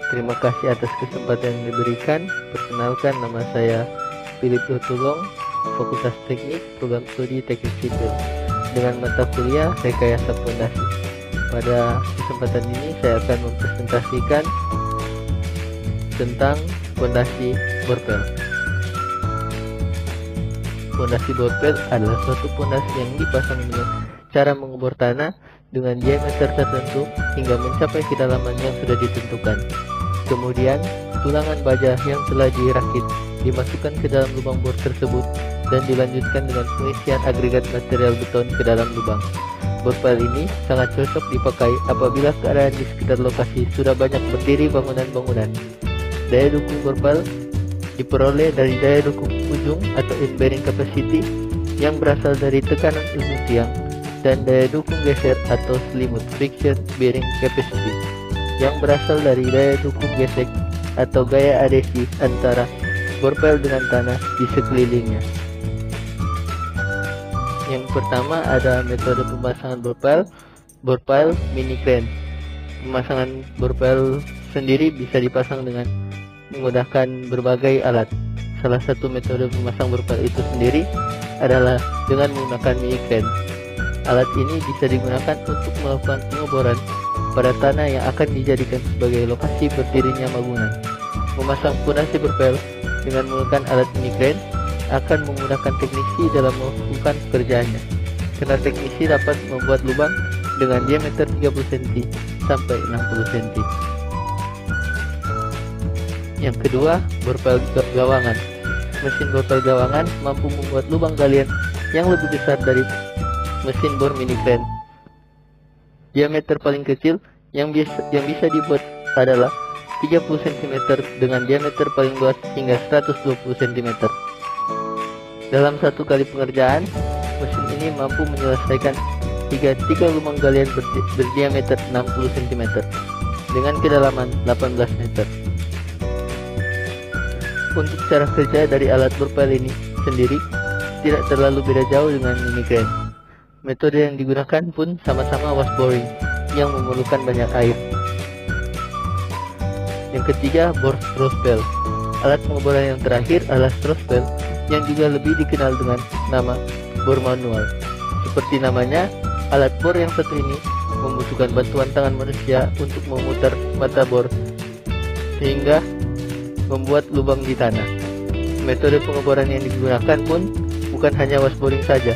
Terima kasih atas kesempatan yang diberikan. Perkenalkan, nama saya Philip Tulong, Fakultas Teknik, Program Studi Teknik Sipil, dengan mata kuliah Rekayasa Pondasi. Pada kesempatan ini saya akan mempresentasikan tentang pondasi borpel. Pondasi borpel adalah suatu pondasi yang dipasang dengan cara mengebor tanah dengan diameter tertentu hingga mencapai kedalaman yang sudah ditentukan. Kemudian, tulangan baja yang telah dirakit dimasukkan ke dalam lubang bor tersebut dan dilanjutkan dengan pengisian agregat material beton ke dalam lubang. Borpel ini sangat cocok dipakai apabila keadaan di sekitar lokasi sudah banyak berdiri bangunan-bangunan. Daya dukung borpel diperoleh dari daya dukung ujung atau end bearing capacity yang berasal dari tekanan ujung tiang, dan daya dukung geser atau selimut friction bearing capacity yang berasal dari daya dukung gesek atau gaya adhesi antara borpel dengan tanah di sekelilingnya. Yang pertama ada metode pemasangan borpel mini crane. Pemasangan borpel sendiri bisa dipasang dengan menggunakan berbagai alat. Salah satu metode memasang borpel itu sendiri adalah dengan menggunakan mini crane. Alat ini bisa digunakan untuk melakukan pengeboran pada tanah yang akan dijadikan sebagai lokasi berdirinya bangunan. Memasang pondasi borpel dengan menggunakan alat mini crane akan memudahkan teknisi dalam melakukan pekerjaannya, karena teknisi dapat membuat lubang dengan diameter 30 cm sampai 60 cm. Yang kedua, borpel gawangan. Mesin borpel gawangan mampu membuat lubang galian yang lebih besar dari mesin bor mini crane. Diameter paling kecil yang bisa dibuat adalah 30 cm dengan diameter paling luas hingga 120 cm. Dalam satu kali pengerjaan, mesin ini mampu menyelesaikan 3 lubang galian berdiameter 60 cm dengan kedalaman 18 meter. Untuk cara kerja dari alat borpel ini sendiri tidak terlalu beda jauh dengan mini crane. Metode yang digunakan pun sama-sama wash boring yang memerlukan banyak air. Yang ketiga, bor Strosbel. Alat pengeboran yang terakhir adalah Strosbel, yang juga lebih dikenal dengan nama bor manual. Seperti namanya, alat bor yang satu ini membutuhkan bantuan tangan manusia untuk memutar mata bor sehingga membuat lubang di tanah. Metode pengeboran yang digunakan pun bukan hanya wash boring saja,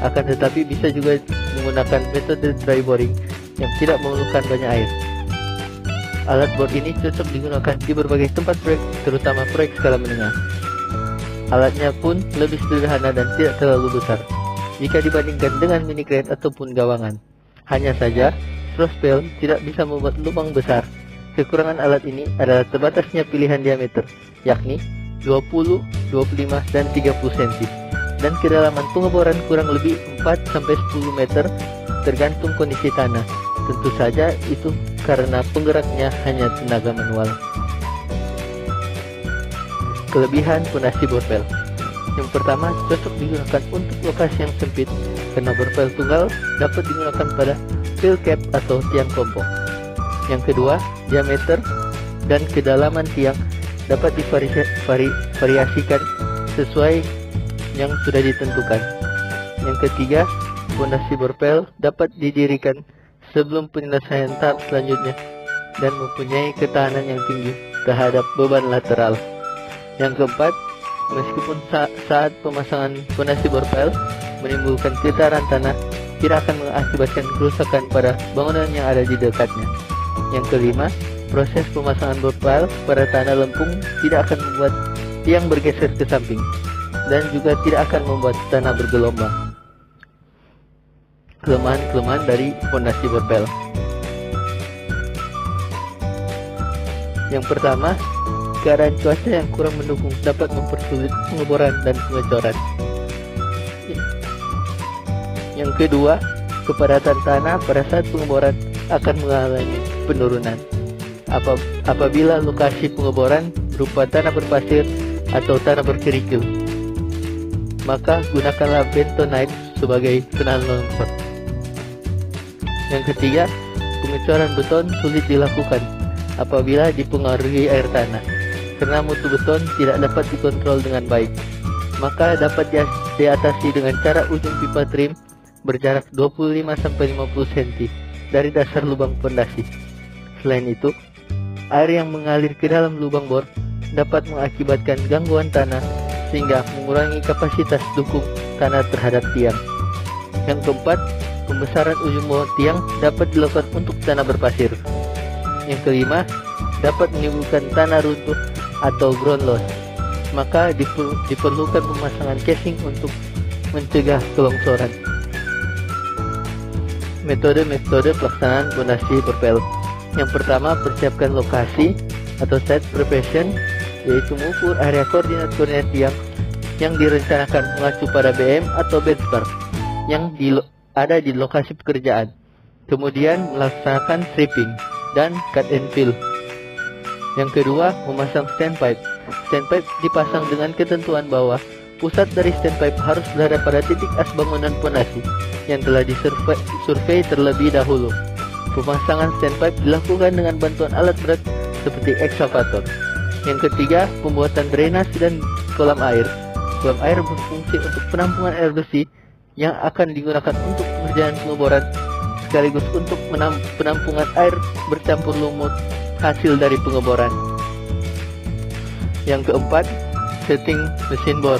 akan tetapi bisa juga menggunakan metode dry boring yang tidak memerlukan banyak air. Alat bor ini cocok digunakan di berbagai tempat proyek, terutama proyek skala menengah. Alatnya pun lebih sederhana dan tidak terlalu besar jika dibandingkan dengan mini crane ataupun gawangan. Hanya saja, Strosbel tidak bisa membuat lubang besar. Kekurangan alat ini adalah terbatasnya pilihan diameter, yakni 20, 25, dan 30 cm, dan kedalaman pengeboran kurang lebih 4-10 meter tergantung kondisi tanah. Tentu saja itu karena penggeraknya hanya tenaga manual. Kelebihan pondasi borpel. Yang pertama, cocok digunakan untuk lokasi yang sempit karena borpel tunggal dapat digunakan pada fill cap atau tiang kompong. Yang kedua, diameter dan kedalaman tiang dapat divariasikan sesuai yang sudah ditentukan. Yang ketiga, pondasi borpel dapat didirikan sebelum penyelesaian tahap selanjutnya dan mempunyai ketahanan yang tinggi terhadap beban lateral. Yang keempat, meskipun saat pemasangan pondasi borpel menimbulkan getaran tanah, tidak akan mengakibatkan kerusakan pada bangunan yang ada di dekatnya. Yang kelima, proses pemasangan borpel pada tanah lempung tidak akan membuat tiang bergeser ke samping dan juga tidak akan membuat tanah bergelombang. Kelemahan-kelemahan dari pondasi borpel. Yang pertama, keadaan cuaca yang kurang mendukung dapat mempersulit pengeboran dan pengecoran. Yang kedua, kepadatan tanah pada saat pengeboran akan mengalami penurunan. Apabila lokasi pengeboran berupa tanah berpasir atau tanah berkerikil, maka gunakanlah bentonite sebagai penahan longsor. Yang ketiga, pengecoran beton sulit dilakukan apabila dipengaruhi air tanah, karena mutu beton tidak dapat dikontrol dengan baik. Maka dapat diatasi dengan cara ujung pipa trim berjarak 25-50 cm dari dasar lubang pondasi. Selain itu, air yang mengalir ke dalam lubang bor dapat mengakibatkan gangguan tanah sehingga mengurangi kapasitas dukung tanah terhadap tiang. Yang keempat, pembesaran ujung bawah tiang dapat dilakukan untuk tanah berpasir. Yang kelima, dapat menimbulkan tanah runtuh atau ground loss. Maka diperlukan pemasangan casing untuk mencegah kelongsoran. Metode-metode pelaksanaan pondasi berpel. Yang pertama, persiapkan lokasi atau site preparation, yaitu mengukur area koordinat tiang yang direncanakan mengacu pada BM atau benchmark yang ada di lokasi pekerjaan. Kemudian melaksanakan stripping dan cut and fill. Yang kedua, memasang standpipe. Standpipe dipasang dengan ketentuan bahwa pusat dari standpipe harus berada pada titik as bangunan pondasi yang telah disurvei terlebih dahulu. Pemasangan standpipe dilakukan dengan bantuan alat berat seperti ekskavator. Yang ketiga, pembuatan drainase dan kolam air. Kolam air berfungsi untuk penampungan air bersih yang akan digunakan untuk pekerjaan pengeboran sekaligus untuk penampungan air bercampur lumut hasil dari pengeboran. Yang keempat, setting mesin bor.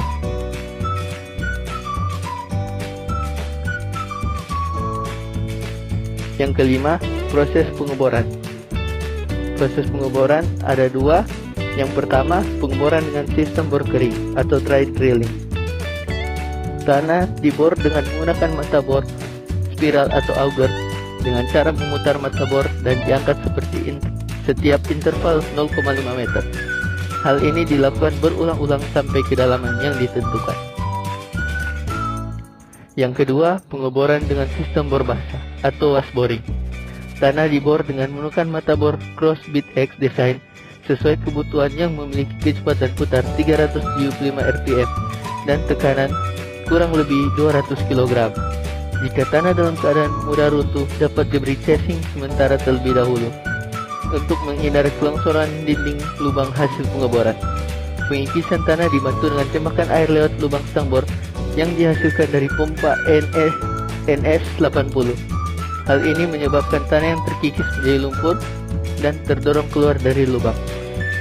Yang kelima, proses pengeboran. Proses pengeboran ada dua. Yang pertama, pengeboran dengan sistem bor kering atau dry drilling. Tanah dibor dengan menggunakan mata bor spiral atau auger dengan cara memutar mata bor dan diangkat seperti setiap interval 0,5 meter. Hal ini dilakukan berulang-ulang sampai kedalaman yang ditentukan. Yang kedua, pengeboran dengan sistem bor basah atau wash boring. Tanah dibor dengan menggunakan mata bor cross bead X design sesuai kebutuhan yang memiliki kecepatan putar 375 rpm dan tekanan kurang lebih 200 kg. Jika tanah dalam keadaan mudah runtuh, dapat diberi casing sementara terlebih dahulu untuk menghindari kelongsoran dinding lubang hasil pengeboran. Pengikisan tanah dibantu dengan tembakan air lewat lubang stang bor yang dihasilkan dari pompa NS80. Hal ini menyebabkan tanah yang terkikis menjadi lumpur dan terdorong keluar dari lubang.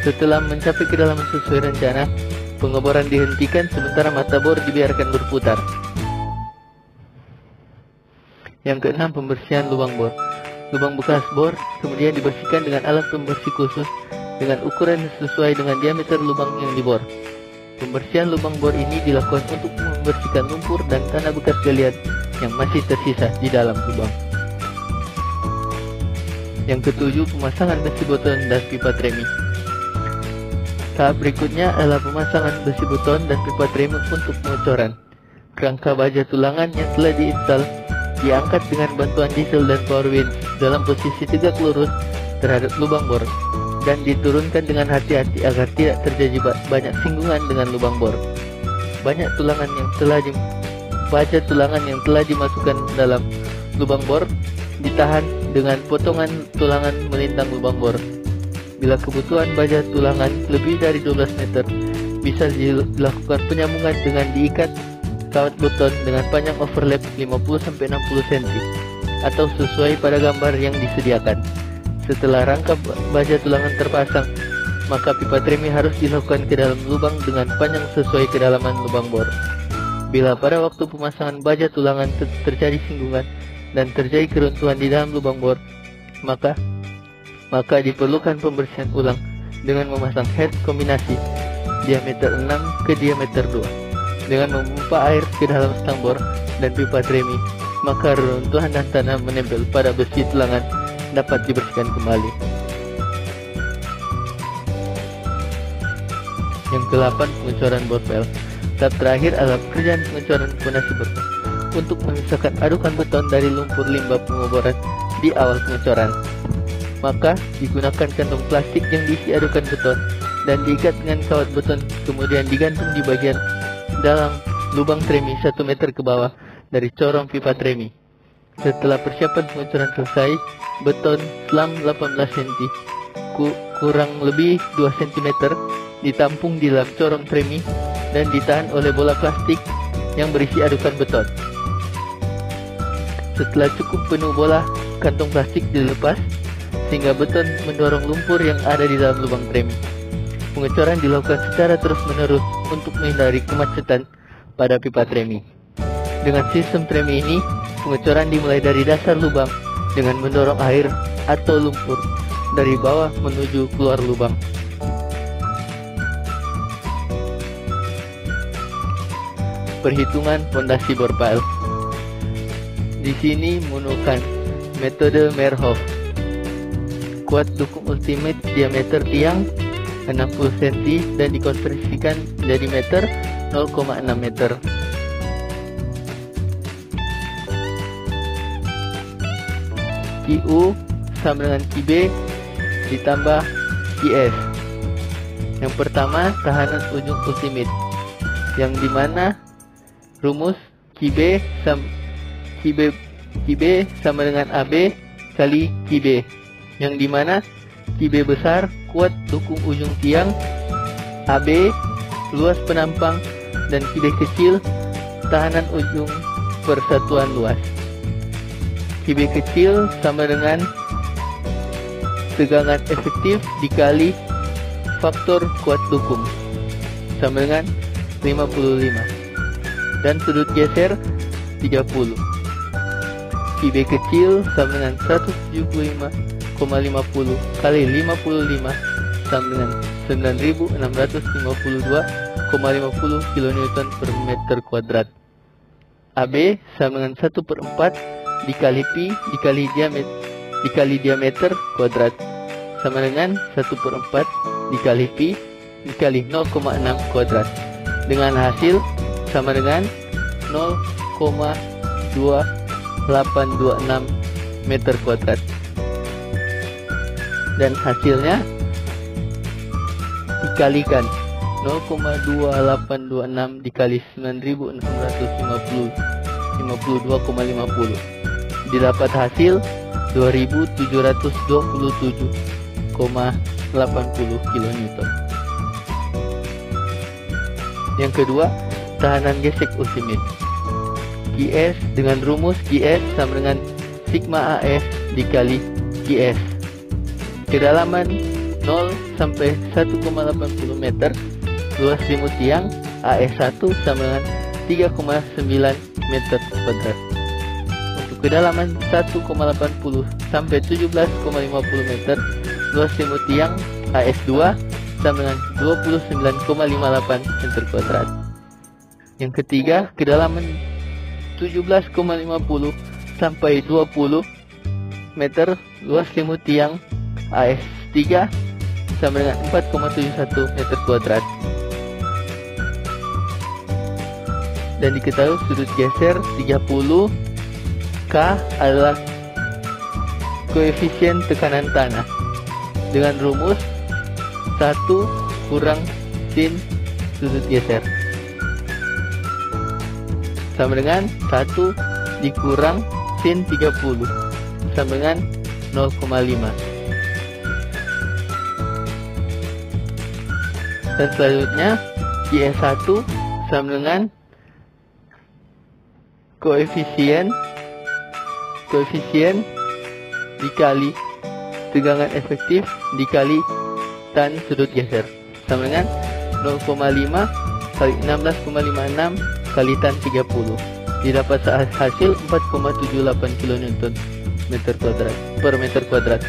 Setelah mencapai kedalaman sesuai rencana, pengeboran dihentikan sementara mata bor dibiarkan berputar. Yang keenam, pembersihan lubang bor. Lubang bekas bor kemudian dibersihkan dengan alat pembersih khusus dengan ukuran sesuai dengan diameter lubang yang dibor. Pembersihan lubang bor ini dilakukan untuk membersihkan lumpur dan tanah bekas galian yang masih tersisa di dalam lubang. Yang ketujuh, pemasangan besi beton dan pipa tremi. Tahap berikutnya adalah pemasangan besi beton dan pipa tremi untuk pengecoran. Kerangka baja tulangan yang telah diinstal diangkat dengan bantuan diesel dan power winch dalam posisi tegak lurus terhadap lubang bor dan diturunkan dengan hati-hati agar tidak terjadi banyak singgungan dengan lubang bor. Baja tulangan yang telah dimasukkan dalam lubang bor ditahan dengan potongan tulangan melintang lubang bor. Bila kebutuhan baja tulangan lebih dari 12 meter, bisa dilakukan penyambungan dengan diikat kawat beton dengan panjang overlap 50-60 cm atau sesuai pada gambar yang disediakan. Setelah rangka baja tulangan terpasang, maka pipa tremi harus dilakukan ke dalam lubang dengan panjang sesuai kedalaman lubang bor. Bila pada waktu pemasangan baja tulangan terjadi singgungan dan terjadi keruntuhan di dalam lubang bor, maka diperlukan pembersihan ulang dengan memasang head kombinasi diameter 6 ke diameter 2 dengan memompa air ke dalam stang bor dan pipa tremi, maka reruntuhan dan tanah menempel pada besi tulangan dapat dibersihkan kembali. Yang ke-8, pengecoran borpel. Tahap terakhir adalah pekerjaan pengecoran pondasi borpel untuk memisahkan adukan beton dari lumpur limbah pengeboran di awal pengecoran. Maka digunakan kantong plastik yang diisi adukan beton dan diikat dengan kawat beton, kemudian digantung di bagian dalam lubang tremi 1 meter ke bawah dari corong pipa tremi. Setelah persiapan pengecoran selesai, beton selam 18 cm kurang lebih 2 cm ditampung di dalam corong tremi dan ditahan oleh bola plastik yang berisi adukan beton. Setelah cukup penuh bola, kantong plastik dilepas sehingga beton mendorong lumpur yang ada di dalam lubang tremi. Pengecoran dilakukan secara terus-menerus untuk menghindari kemacetan pada pipa tremi. Dengan sistem tremi ini, pengecoran dimulai dari dasar lubang dengan mendorong air atau lumpur dari bawah menuju keluar lubang. Perhitungan fondasi bor pile. Di sini menggunakan metode Mehrhof. Kuat dukung ultimate diameter tiang 60 cm dan dikonversikan menjadi meter 0,6 meter. QU sama dengan QB ditambah QS. Yang pertama, tahanan ujung ultimate, yang dimana rumus QB sama dengan AB kali QB, yang dimana QB besar kuat dukung ujung tiang, AB luas penampang, dan QB kecil tahanan ujung persatuan luas. QB kecil sama dengan tegangan efektif dikali faktor kuat dukung sama dengan 55, dan sudut geser 30. QB kecil sama dengan 175,50 kali 55 sama dengan 9652,50 kN per meter kuadrat. AB sama dengan 1/4 dikali pi dikali diameter kuadrat sama dengan 1/4 dikali pi dikali 0,6 kuadrat, dengan hasil sama dengan 0,2826 meter kuadrat, dan hasilnya dikalikan 0,2826 dikali 9652,50 didapat hasil 2727,80 kN. Yang kedua, tahanan gesek ultimate. QS dengan rumus QS sama dengan sigma AS dikali QS. Kedalaman 0 sampai 1,80 meter, luas limut tiang AS1 sama dengan 3,9 meter kuadrat. Untuk kedalaman 1,80 sampai 17,50 meter, luas limut tiang AS2 sama dengan 29,58 meter kuadrat. Yang ketiga, kedalaman 17,50 sampai 20 meter, luas limut tiang AS3 sama dengan 4,71 meter kuadrat. Dan diketahui sudut geser 30. K adalah koefisien tekanan tanah dengan rumus 1 kurang sin sudut geser sama dengan 1 dikurang sin 30 sama dengan 0,5. Dan selanjutnya QS1 sama dengan koefisien dikali tegangan efektif dikali tan sudut geser sama dengan 0,5 kali 16,56 kali tan 30, didapat hasil 4,78 kN per meter kuadrat.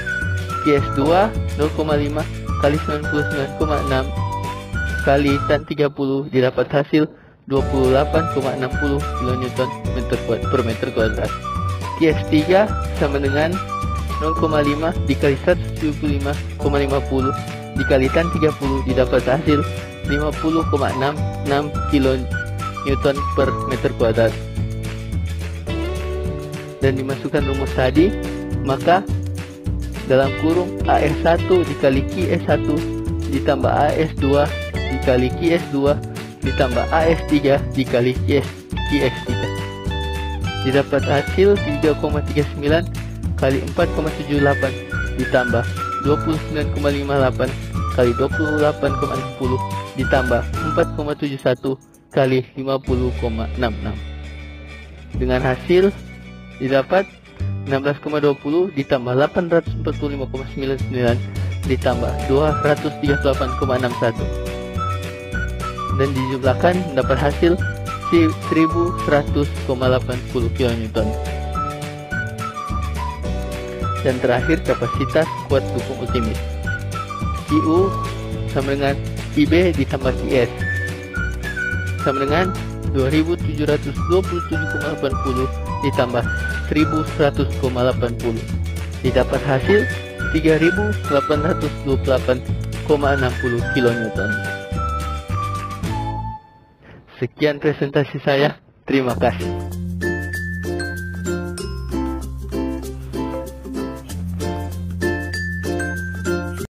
QS2 0,5 kali 99,6 kali tan 30, didapat hasil 28,60 kN per meter kuadrat. QS3 sama dengan 0,5 dikali 175,50 dikali tan 30, didapat hasil 50,66 kN per meter kuadrat. Dan dimasukkan rumus tadi, maka dalam kurung AS1 dikali QS1 ditambah AS2 dikali QS2 ditambah AS3 dikali QS3, didapat hasil 3,39 kali 4,78 ditambah 29,58 kali 28,10 ditambah 4,71 kali 50,66. Dengan hasil didapat 16,20 ditambah 845,99 ditambah 238,61 dan dijumlahkan mendapat hasil 1100,80 kN. Dan terakhir kapasitas kuat dukung ultimate. IU sama dengan IB ditambah IS sama dengan 2727,80 ditambah 1100,80 didapat hasil 3828,60 kN. Sekian presentasi saya, terima kasih.